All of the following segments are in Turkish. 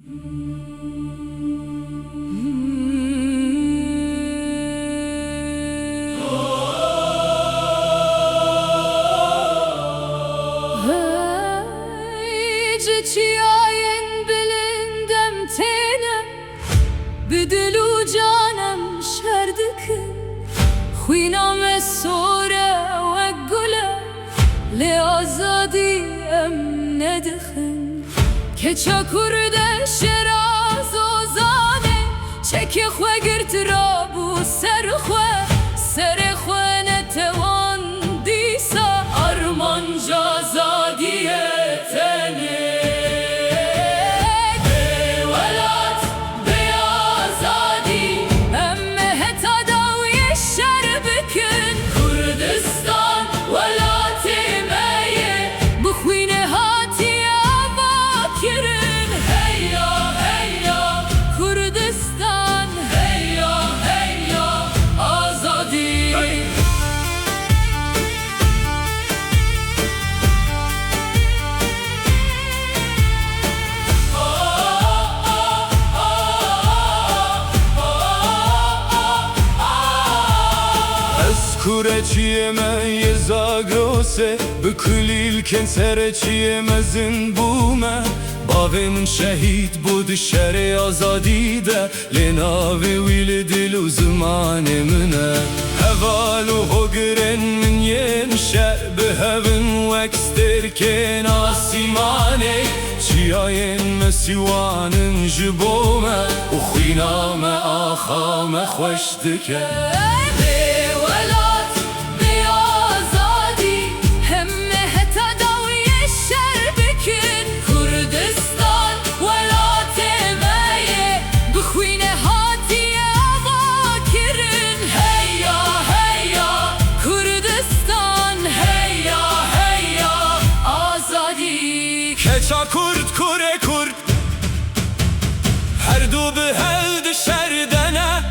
چیاین بلندم تینم بدلو جانم شردکن خوینام سوره و گله لآزادی ام ندخن که چکرد شراز و زانه چکی خواه گرت رابو سر خواه نتوان دیسا ارمان جازادیه تنه Kureciye ye zagrose Bükülil kensere çiyemezin bume Bavim şehit bud şere azadi de Lenavi vili dilu zmane mine Hevalu hogren min yemşe Behevin veksterken asimane Çiyayen mesivanın jibome Ukhiname ahame khoşdike Kurd kure kurd Her du behevd şerdene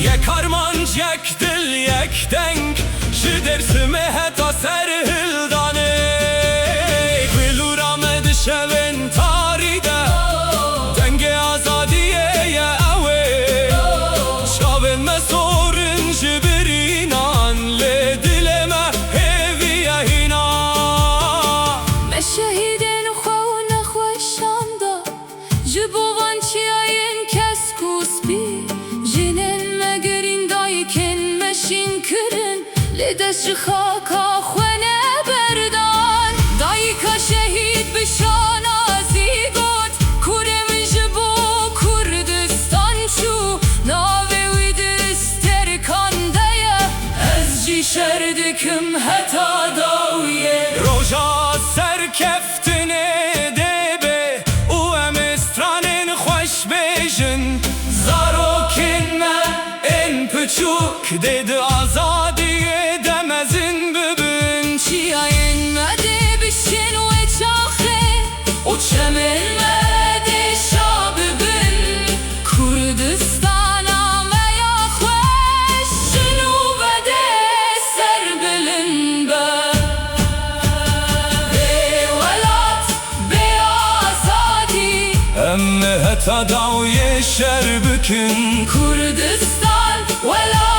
Yek armanc yek dil yek denk Ji dersime heta serhildane Bilurame dişevin taride Denge azadiye ye ewe Çavin me sorun jibirinan Le dileme heviye hina Meşehide Jibovan çiyayen kes kuspi Jinin me gerindayken meşin kırın Lides jihaka khwene berdan Dayka şehit bişan azigot Kurem jibo Kurdistan şu Nave vidis terkandaya Ez ji şerdikim heta dawiye Roja serkeftine Çuk dedi azadiye demezin bübün Çiyayen mede bişin ve çahe O çemelmede şabibin Kurdistan'a meya khweş Jinubede serbilin be Bevelat beazadi Emme heta dawiye şerbükün Kurdistan ولا